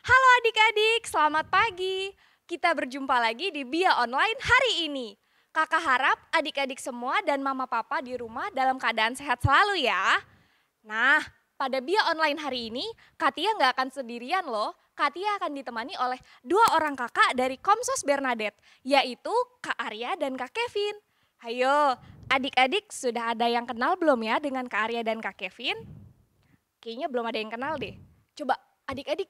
Halo adik-adik, selamat pagi. Kita berjumpa lagi di Bia Online hari ini. Kakak harap adik-adik semua dan mama papa di rumah dalam keadaan sehat selalu ya. Nah, pada Bia Online hari ini, Katia nggak akan sendirian loh. Katia akan ditemani oleh dua orang kakak dari Komsos Bernadette, yaitu Kak Arya dan Kak Kevin. Hayo, adik-adik sudah ada yang kenal belum ya dengan Kak Arya dan Kak Kevin? Kayaknya belum ada yang kenal deh. Coba adik-adik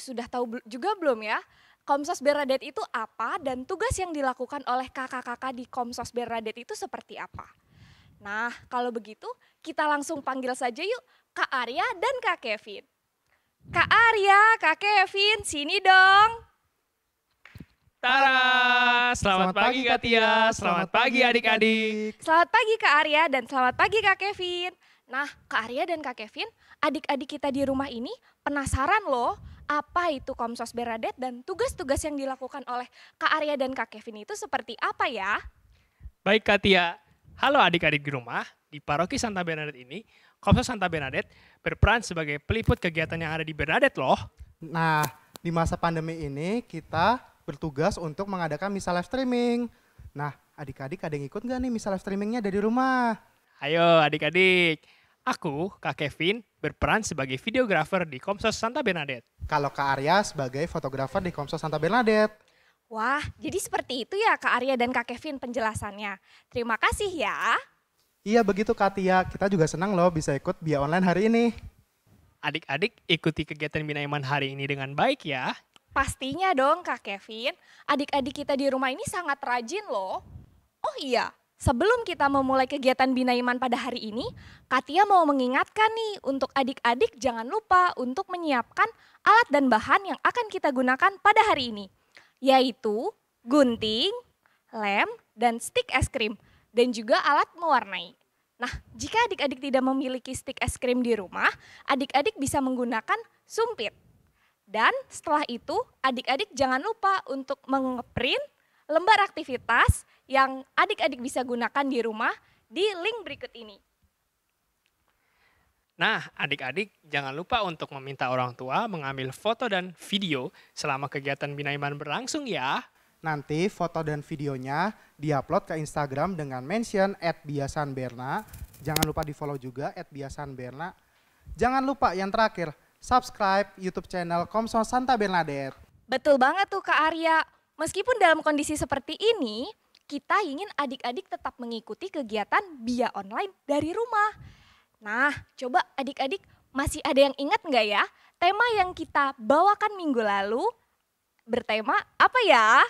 sudah tahu juga belum ya? Komsos Bernadette itu apa dan tugas yang dilakukan oleh kakak-kakak di Komsos Bernadette itu seperti apa? Nah, kalau begitu kita langsung panggil saja yuk Kak Arya dan Kak Kevin. Kak Arya, Kak Kevin, sini dong. Tara, selamat pagi Kak Tia, selamat pagi adik-adik. Selamat pagi Kak Arya dan selamat pagi Kak Kevin. Nah, Kak Arya dan Kak Kevin, adik-adik kita di rumah ini penasaran loh apa itu Komsos Bernadette dan tugas-tugas yang dilakukan oleh Kak Arya dan Kak Kevin itu seperti apa ya? Baik Kak Tia, halo adik-adik di rumah. Di Paroki Santa Bernadette ini, Komsos Santa Bernadette berperan sebagai peliput kegiatan yang ada di Bernadette loh. Nah, di masa pandemi ini kita bertugas untuk mengadakan misa live streaming. Nah, adik-adik ada yang ikut nggak nih misa live streamingnya dari rumah? Ayo adik-adik, aku Kak Kevin berperan sebagai videografer di Komsos Santa Bernadette. Kalau Kak Arya sebagai fotografer di Komsos Santa Bernadette. Wah, jadi seperti itu ya Kak Arya dan Kak Kevin penjelasannya. Terima kasih ya. Iya begitu Kak Tia, kita juga senang loh bisa ikut Bia Online hari ini. Adik-adik ikuti kegiatan Bina Iman hari ini dengan baik ya. Pastinya dong Kak Kevin, adik-adik kita di rumah ini sangat rajin loh. Oh iya, sebelum kita memulai kegiatan Bina Iman pada hari ini, Katia mau mengingatkan nih untuk adik-adik jangan lupa untuk menyiapkan alat dan bahan yang akan kita gunakan pada hari ini. Yaitu gunting, lem, dan stik es krim, dan juga alat mewarnai. Nah, jika adik-adik tidak memiliki stik es krim di rumah, adik-adik bisa menggunakan sumpit. Dan setelah itu adik-adik jangan lupa untuk mengeprint lembar aktivitas yang adik-adik bisa gunakan di rumah di link berikut ini. Nah adik-adik jangan lupa untuk meminta orang tua mengambil foto dan video selama kegiatan Bina Iman berlangsung ya. Nanti foto dan videonya diupload ke Instagram dengan mention @biasanberna. Jangan lupa di follow juga @biasanberna. Jangan lupa yang terakhir, subscribe YouTube channel Komsos Santa Bernadette. Betul banget tuh Kak Arya. Meskipun dalam kondisi seperti ini, kita ingin adik-adik tetap mengikuti kegiatan Bia Online dari rumah. Nah, coba adik-adik masih ada yang ingat nggak ya tema yang kita bawakan minggu lalu bertema apa ya?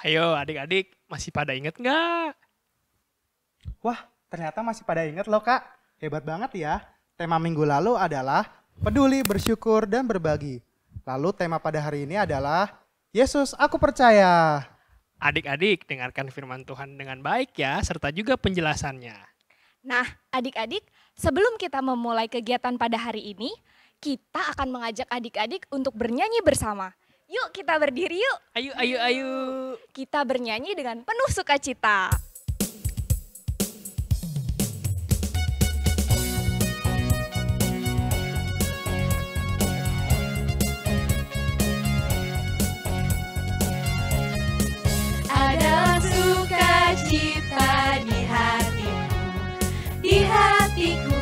Ayo adik-adik masih pada inget nggak? Wah, ternyata masih pada ingat loh Kak. Hebat banget ya. Tema minggu lalu adalah peduli, bersyukur, dan berbagi. Lalu tema pada hari ini adalah Yesus, aku percaya. Adik-adik dengarkan firman Tuhan dengan baik ya, serta juga penjelasannya. Nah, adik-adik, sebelum kita memulai kegiatan pada hari ini, kita akan mengajak adik-adik untuk bernyanyi bersama. Yuk kita berdiri yuk. Ayo, ayo, ayo. Kita bernyanyi dengan penuh sukacita. Ada sukacita di hatiku, di hatiku,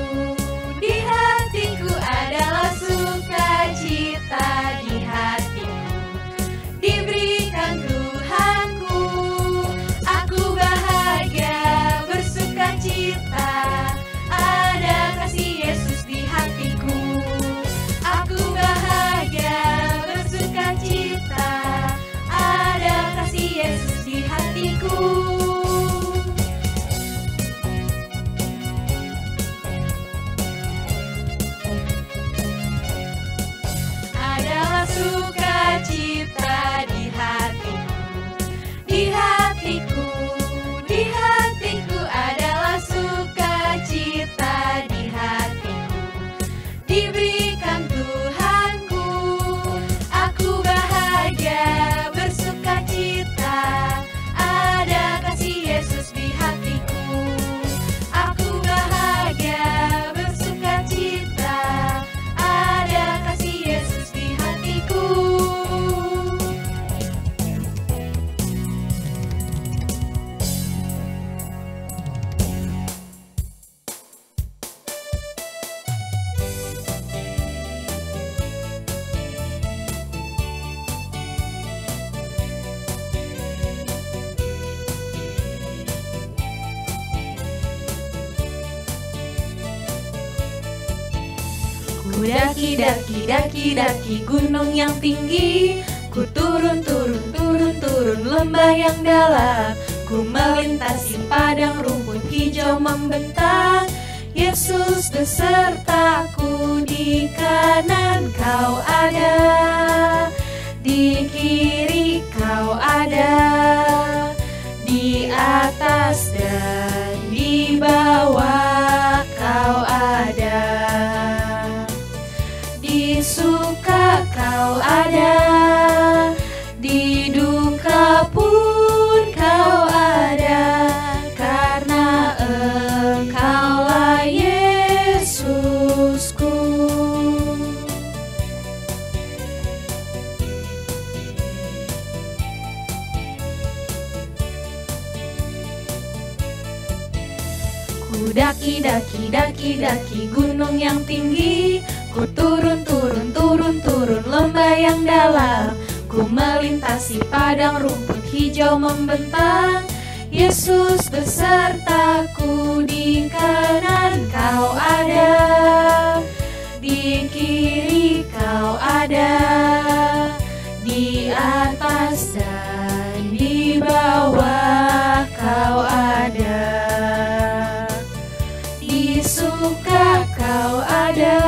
di hatiku adalah sukacita di hatiku. Diberikan Tuhanku, aku bahagia bersukacita. Ada kasih Yesus di hatiku, aku bahagia bersukacita. Ada kasih Yesus di hatiku. Ku daki, daki, daki, daki gunung yang tinggi. Ku turun, turun, turun, turun lembah yang dalam. Ku melintasi padang rumput hijau membentang. Yesus besertaku, di kanan kau ada, di kiri kau ada, di atas dan di bawah kau ada, di suka kau ada, di duka pun kau ada, karena Engkaulah Yesusku. Ku daki, daki, daki, daki gunung yang tinggi. Ku turun, turun, turun, turun lembah yang dalam. Ku melintasi padang rumput hijau membentang. Yesus besertaku, di kanan kau ada, di kiri kau ada, di atas dan di bawah kau ada, di suka kau ada,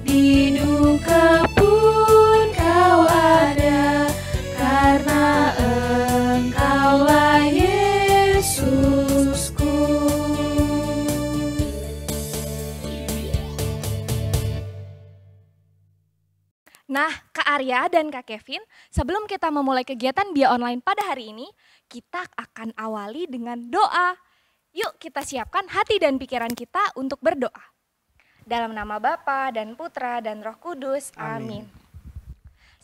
di duka pun kau ada, karena Engkaulah Yesusku. Nah, Kak Arya dan Kak Kevin, sebelum kita memulai kegiatan Bia Online pada hari ini, kita akan awali dengan doa. Yuk kita siapkan hati dan pikiran kita untuk berdoa. Dalam nama Bapa dan Putra dan Roh Kudus, amin.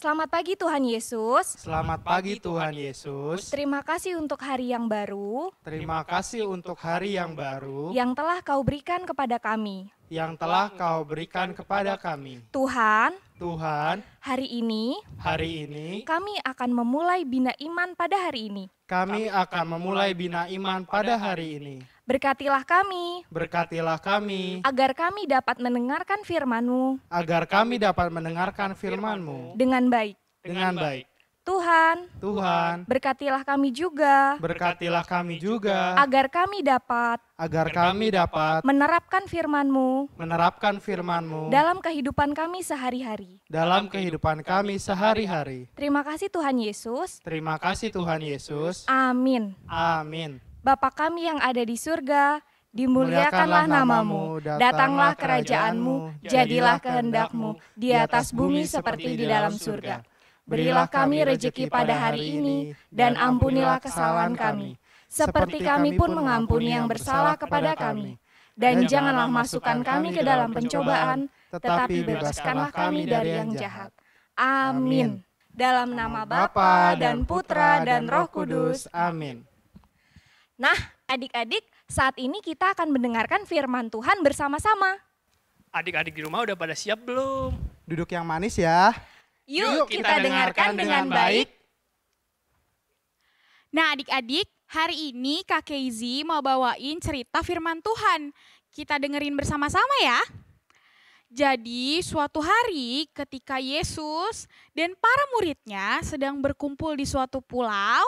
Selamat pagi Tuhan Yesus. Selamat pagi Tuhan Yesus. Terima kasih untuk hari yang baru Terima kasih untuk hari yang baru yang telah Kau berikan kepada kami. yang telah Kau berikan kepada kami. Tuhan, Tuhan, hari ini hari ini kami akan memulai bina iman pada hari ini. kami akan memulai bina iman pada hari ini. Berkatilah kami, Berkatilah kami, agar kami dapat mendengarkan firman-Mu agar kami dapat mendengarkan firman-Mu dengan baik. dengan baik. Tuhan, Tuhan, berkatilah kami juga, berkatilah kami juga, agar kami dapat menerapkan firman-Mu menerapkan firman-Mu dalam kehidupan kami sehari-hari. dalam kehidupan kami sehari-hari. Terima kasih Tuhan Yesus. Terima kasih Tuhan Yesus. Amin. Amin. Bapa kami yang ada di surga, dimuliakanlah namamu, datanglah kerajaan-Mu, jadilah kehendak-Mu di atas bumi seperti di dalam surga. Berilah kami rejeki pada hari ini, dan ampunilah kesalahan kami, seperti kami pun mengampuni yang bersalah kepada kami. Dan janganlah masukkan kami ke dalam pencobaan, tetapi bebaskanlah kami dari yang jahat. Amin. Dalam nama Bapa dan Putra dan Roh Kudus. Amin. Nah, adik-adik, saat ini kita akan mendengarkan firman Tuhan bersama-sama. Adik-adik di rumah udah pada siap belum? Duduk yang manis ya. Yuk kita dengarkan dengan baik. Nah adik-adik, hari ini Kak Keizi mau bawain cerita firman Tuhan. Kita dengerin bersama-sama ya. Jadi suatu hari ketika Yesus dan para muridnya sedang berkumpul di suatu pulau,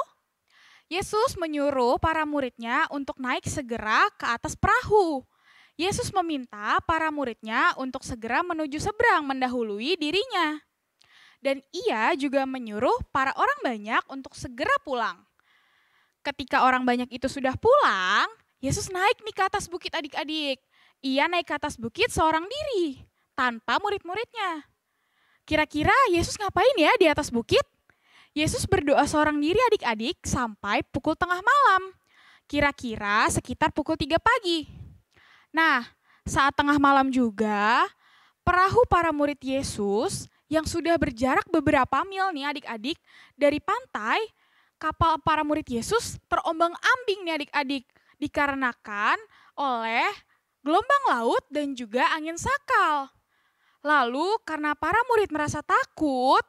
Yesus menyuruh para muridnya untuk naik segera ke atas perahu. Yesus meminta para muridnya untuk segera menuju seberang mendahului dirinya. Dan ia juga menyuruh para orang banyak untuk segera pulang. Ketika orang banyak itu sudah pulang, Yesus naik nih ke atas bukit adik-adik. Ia naik ke atas bukit seorang diri, tanpa murid-muridnya. Kira-kira Yesus ngapain ya di atas bukit? Yesus berdoa seorang diri adik-adik sampai pukul tengah malam. Kira-kira sekitar pukul 3 pagi. Nah, saat tengah malam juga, perahu para murid Yesus yang sudah berjarak beberapa mil nih adik-adik dari pantai, kapal para murid Yesus terombang-ambing nih adik-adik dikarenakan oleh gelombang laut dan juga angin sakal. Lalu karena para murid merasa takut,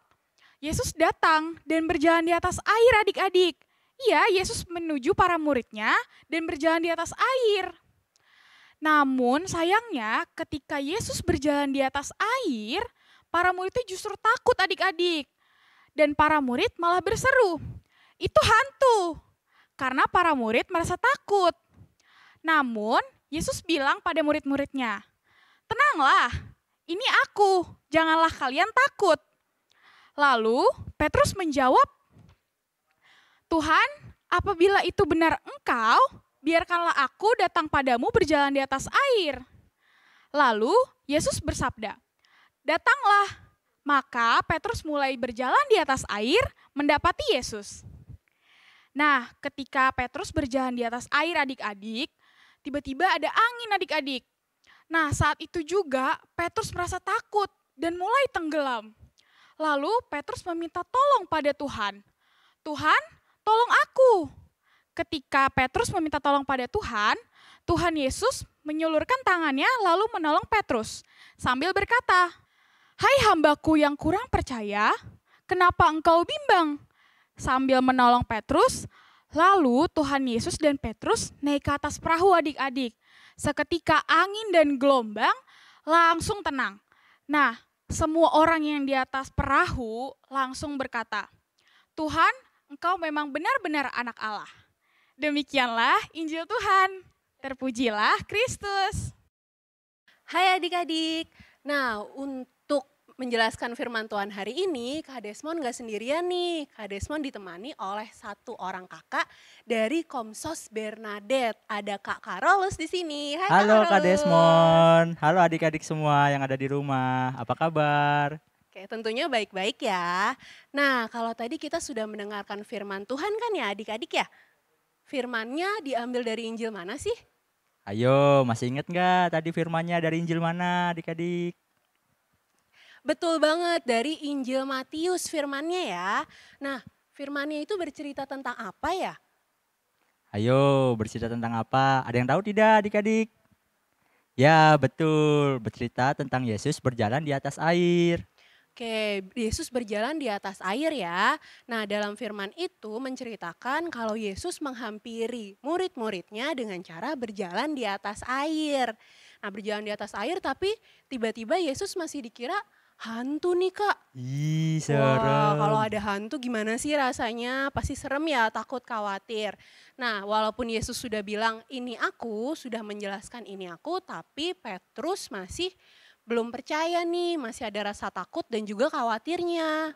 Yesus datang dan berjalan di atas air adik-adik. Iya, Yesus menuju para muridnya dan berjalan di atas air. Namun sayangnya ketika Yesus berjalan di atas air, para muridnya justru takut adik-adik. Dan para murid malah berseru, "Itu hantu!" Karena para murid merasa takut. Namun Yesus bilang pada murid-muridnya, "Tenanglah, ini aku, janganlah kalian takut." Lalu Petrus menjawab, "Tuhan, apabila itu benar Engkau, biarkanlah aku datang padamu berjalan di atas air." Lalu Yesus bersabda, "Datanglah." Maka Petrus mulai berjalan di atas air mendapati Yesus. Nah, ketika Petrus berjalan di atas air adik-adik, tiba-tiba ada angin adik-adik. Nah, saat itu juga Petrus merasa takut dan mulai tenggelam. Lalu Petrus meminta tolong pada Tuhan. "Tuhan, tolong aku." Ketika Petrus meminta tolong pada Tuhan, Tuhan Yesus menyulurkan tangannya lalu menolong Petrus sambil berkata, "Hai hambaku yang kurang percaya, kenapa engkau bimbang?" Sambil menolong Petrus, lalu Tuhan Yesus dan Petrus naik ke atas perahu adik-adik. Seketika angin dan gelombang langsung tenang. Nah, semua orang yang di atas perahu langsung berkata, "Tuhan, engkau memang benar-benar anak Allah." Demikianlah Injil Tuhan. Terpujilah Kristus. Hai adik-adik. Nah, untuk menjelaskan firman Tuhan hari ini, Kak Desmond gak sendirian nih. Kak Desmond ditemani oleh satu orang kakak dari Komsos Bernadette. Ada Kak Carolus di sini. Hai Halo Kak Kak Desmond, halo adik-adik semua yang ada di rumah, apa kabar? Oke, tentunya baik-baik ya. Nah, kalau tadi kita sudah mendengarkan firman Tuhan kan ya adik-adik ya? Firmannya diambil dari Injil mana sih? Ayo, masih inget nggak tadi firmannya dari Injil mana adik-adik? Betul banget, dari Injil Matius firmannya ya. Nah, firmannya itu bercerita tentang apa ya? Ayo, bercerita tentang apa? Ada yang tahu tidak adik-adik? Ya, betul, bercerita tentang Yesus berjalan di atas air. Oke, Yesus berjalan di atas air ya. Nah, dalam firman itu menceritakan kalau Yesus menghampiri murid-muridnya dengan cara berjalan di atas air. Nah, berjalan di atas air tapi tiba-tiba Yesus masih dikira hantu nih Kak. Ih, Wah, serem. kalau ada hantu gimana sih rasanya? Pasti serem ya, takut, khawatir. Nah, walaupun Yesus sudah bilang ini aku, sudah menjelaskan ini aku, tapi Petrus masih belum percaya nih, masih ada rasa takut dan juga khawatirnya.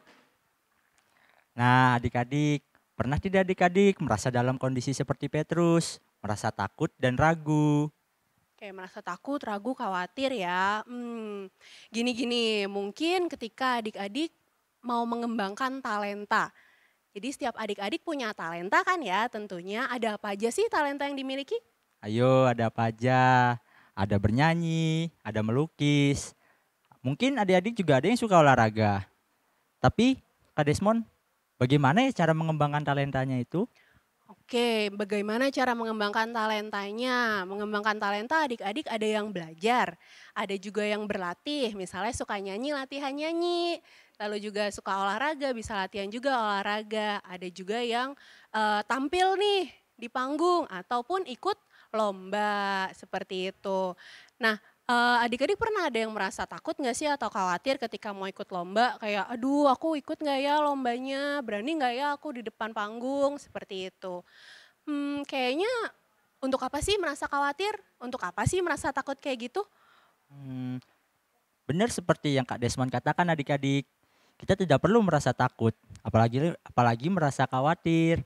Nah, adik-adik, pernah tidak adik-adik merasa dalam kondisi seperti Petrus, merasa takut dan ragu? Kayak merasa takut, ragu, khawatir ya. Gini-gini, mungkin ketika adik-adik mau mengembangkan talenta. Jadi setiap adik-adik punya talenta kan ya tentunya. Ada apa aja sih talenta yang dimiliki? Ayo, ada apa aja? Ada bernyanyi, ada melukis. Mungkin adik-adik juga ada yang suka olahraga. Tapi Kak Desmond, bagaimana ya cara mengembangkan talentanya itu? Oke, bagaimana cara mengembangkan talentanya? Mengembangkan talenta adik-adik ada yang belajar, ada juga yang berlatih. Misalnya suka nyanyi, latihan nyanyi. Lalu juga suka olahraga, bisa latihan juga olahraga. Ada juga yang tampil nih di panggung ataupun ikut lomba seperti itu. Nah, adik-adik pernah ada yang merasa takut nggak sih atau khawatir ketika mau ikut lomba? Kayak, aduh aku ikut nggak ya lombanya? Berani nggak ya aku di depan panggung? Seperti itu. Kayaknya untuk apa sih merasa khawatir? Untuk apa sih merasa takut kayak gitu? Benar seperti yang Kak Desmond katakan adik-adik. Kita tidak perlu merasa takut, apalagi merasa khawatir.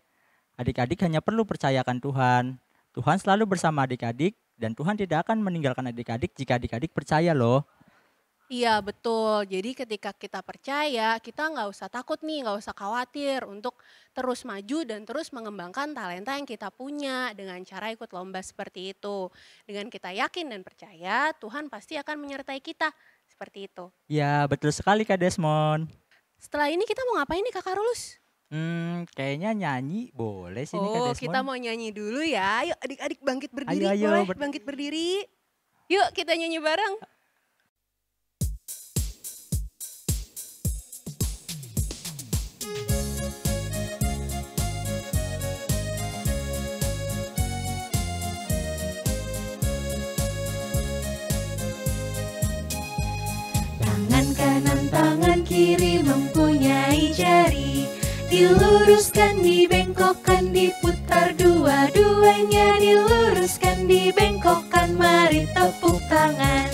Adik-adik hanya perlu percayakan Tuhan. Tuhan selalu bersama adik-adik dan Tuhan tidak akan meninggalkan adik-adik jika adik-adik percaya loh. Iya betul, jadi ketika kita percaya kita nggak usah takut nih, nggak usah khawatir untuk terus maju dan terus mengembangkan talenta yang kita punya dengan cara ikut lomba seperti itu. Dengan kita yakin dan percaya Tuhan pasti akan menyertai kita, seperti itu. Ya betul sekali Kak Desmond. Setelah ini kita mau ngapain nih Kakak Rulus? Kayaknya nyanyi boleh sih nih Kak Oh Desmond. kita mau nyanyi dulu ya, yuk adik-adik bangkit berdiri, Ayo, boleh bangkit berdiri. Yuk kita nyanyi bareng. Diluruskan, dibengkokkan, diputar dua-duanya. Diluruskan, dibengkokkan, mari tepuk tangan.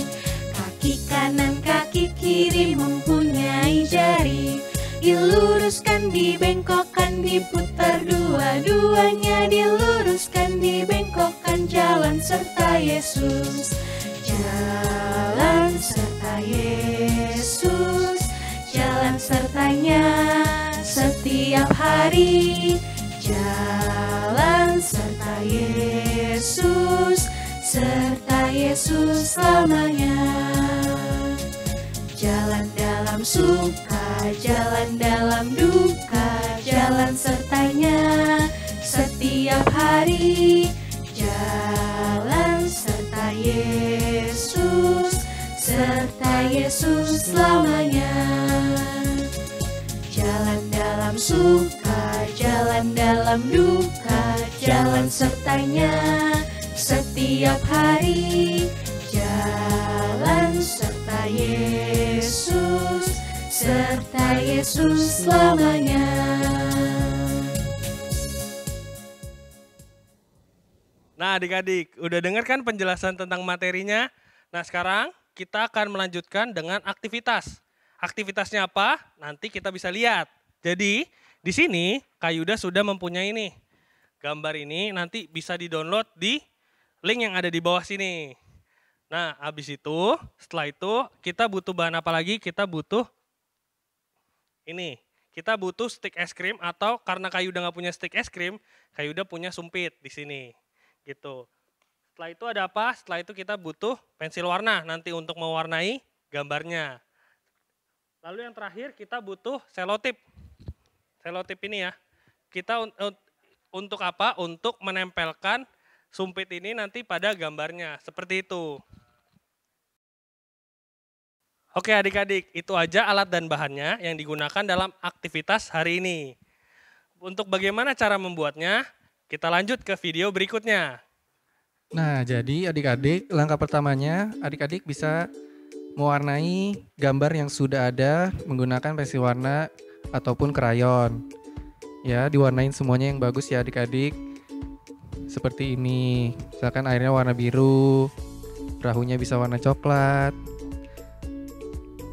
Kaki kanan, kaki kiri mempunyai jari. Diluruskan, dibengkokkan, diputar dua-duanya. Diluruskan, dibengkokkan, jalan serta Yesus. Jalan serta Yesus, jalan sertanya setiap hari. Jalan serta Yesus, serta Yesus selamanya. Jalan dalam suka, jalan dalam duka, jalan sertanya setiap hari. Jalan serta Yesus, serta Yesus selamanya. Jalan dalam suka, jalan dalam duka, jalan sertanya setiap hari. Jalan serta Yesus, serta Yesus selamanya. Nah adik-adik, udah dengar kan penjelasan tentang materinya? Nah sekarang kita akan melanjutkan dengan aktivitas. Aktivitasnya apa? Nanti kita bisa lihat. Jadi di sini Kak Yuda sudah mempunyai nih. Gambar ini nanti bisa di-download di link yang ada di bawah sini. Nah habis itu, setelah itu kita butuh bahan apa lagi? Kita butuh ini. Kita butuh stick es krim atau karena Kak Yuda nggak punya stick es krim, Kak Yuda punya sumpit di sini. Gitu. Setelah itu ada apa? Setelah itu kita butuh pensil warna nanti untuk mewarnai gambarnya. Lalu yang terakhir kita butuh selotip. Selotip ini ya. Kita untuk apa? Untuk menempelkan sumpit ini nanti pada gambarnya. Seperti itu. Oke adik-adik, itu aja alat dan bahannya yang digunakan dalam aktivitas hari ini. Untuk bagaimana cara membuatnya, kita lanjut ke video berikutnya. Nah, jadi adik-adik, langkah pertamanya adik-adik bisa mewarnai gambar yang sudah ada menggunakan pensil warna ataupun krayon. Ya, diwarnain semuanya yang bagus ya adik-adik. Seperti ini, misalkan airnya warna biru, perahunya bisa warna coklat.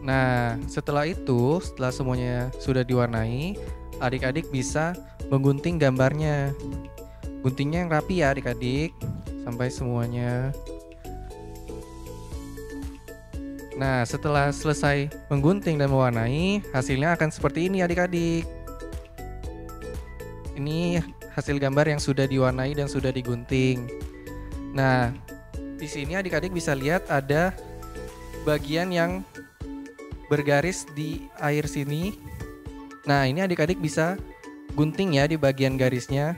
Nah, setelah itu, setelah semuanya sudah diwarnai, adik-adik bisa menggunting gambarnya. Guntingnya yang rapi ya adik-adik, sampai semuanya. Nah, setelah selesai menggunting dan mewarnai, hasilnya akan seperti ini adik-adik. Ini hasil gambar yang sudah diwarnai dan sudah digunting. Nah, di sini adik-adik bisa lihat ada bagian yang bergaris di air sini. Nah, ini adik-adik bisa gunting ya di bagian garisnya,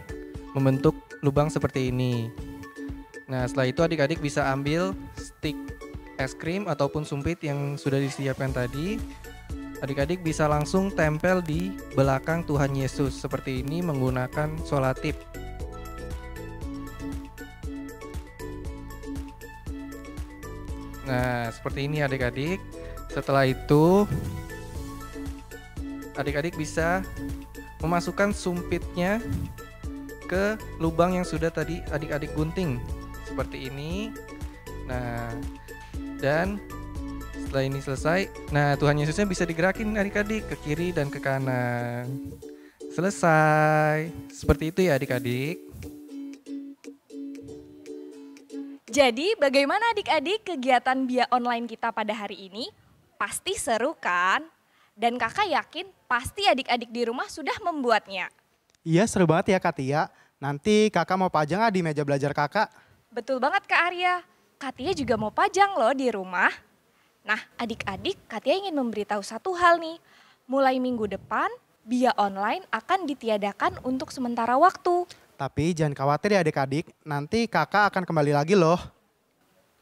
membentuk lubang seperti ini. Nah, setelah itu adik-adik bisa ambil stick es krim ataupun sumpit yang sudah disiapkan tadi. Adik-adik bisa langsung tempel di belakang Tuhan Yesus seperti ini menggunakan solatip. Nah, seperti ini adik-adik. Setelah itu adik-adik bisa memasukkan sumpitnya ke lubang yang sudah tadi adik-adik gunting seperti ini. Nah, dan setelah ini selesai, nah Tuhan Yesusnya bisa digerakin adik-adik ke kiri dan ke kanan. Selesai. Seperti itu ya adik-adik. Jadi bagaimana adik-adik kegiatan BIA online kita pada hari ini? Pasti seru kan? Dan kakak yakin pasti adik-adik di rumah sudah membuatnya. Iya seru banget ya Kak Tia. Nanti kakak mau pajang nggak di meja belajar kakak? Betul banget Kak Arya. Kak Tia juga mau pajang loh di rumah. Nah adik-adik Kak Tia ingin memberitahu satu hal nih. Mulai minggu depan BIA online akan ditiadakan untuk sementara waktu. Tapi jangan khawatir ya adik-adik, nanti kakak akan kembali lagi loh.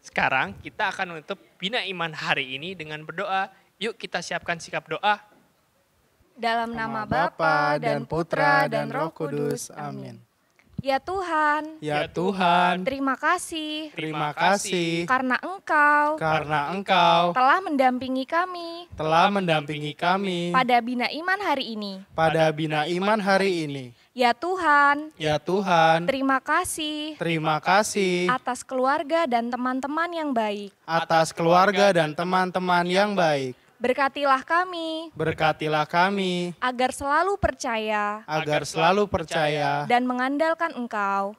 Sekarang kita akan menutup Bina Iman hari ini dengan berdoa. Yuk kita siapkan sikap doa. Dalam nama Bapa dan Putra dan Roh Kudus. Amin. Ya Tuhan, Ya Tuhan, terima kasih terima kasih karena Engkau telah mendampingi kami pada Bina Iman hari ini. pada Bina Iman hari ini. Ya Tuhan, Ya Tuhan, terima kasih terima kasih atas keluarga dan teman-teman yang baik. atas keluarga dan teman-teman yang baik. Berkatilah kami Berkatilah kami agar selalu percaya dan mengandalkan Engkau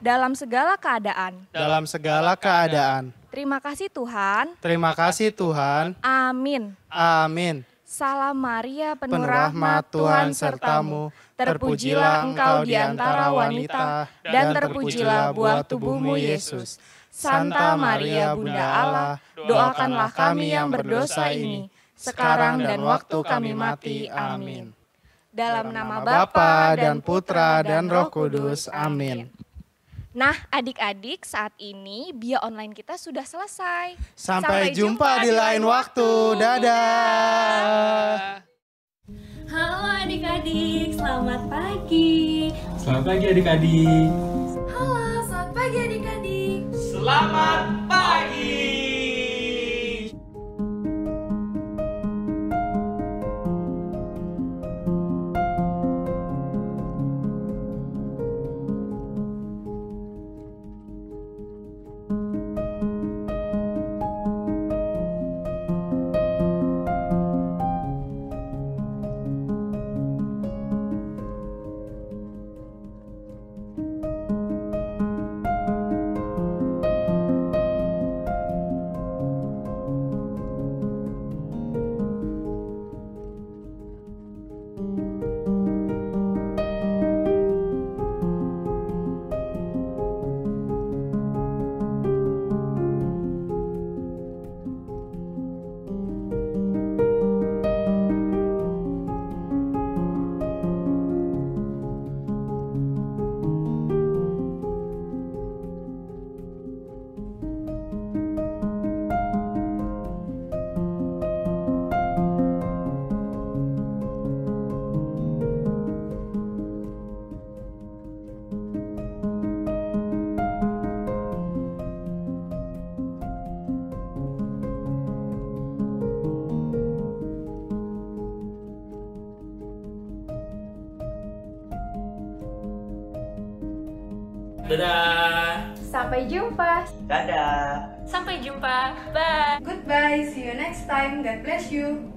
dalam segala keadaan. dalam segala keadaan. Terima kasih Tuhan. Terima kasih Tuhan. Amin. Amin. Salam Maria, penuh Penuh rahmat Tuhan sertamu. Terpujilah engkau di antara wanita, dan terpujilah buah tubuhmu Yesus. Santa Maria, Bunda Allah, doakanlah kami yang berdosa ini, sekarang dan waktu kami mati. Amin. Dalam nama Bapa dan Putra dan Roh Kudus. Amin. Nah, adik-adik, saat ini Bia online kita sudah selesai. Sampai jumpa di lain waktu. Dadah. Halo adik-adik, selamat pagi. Selamat pagi adik-adik. Halo, selamat pagi adik-adik. Selamat pagi. Dadah. Sampai jumpa. Dadah. Sampai jumpa. Bye. Goodbye. See you next time. God bless you.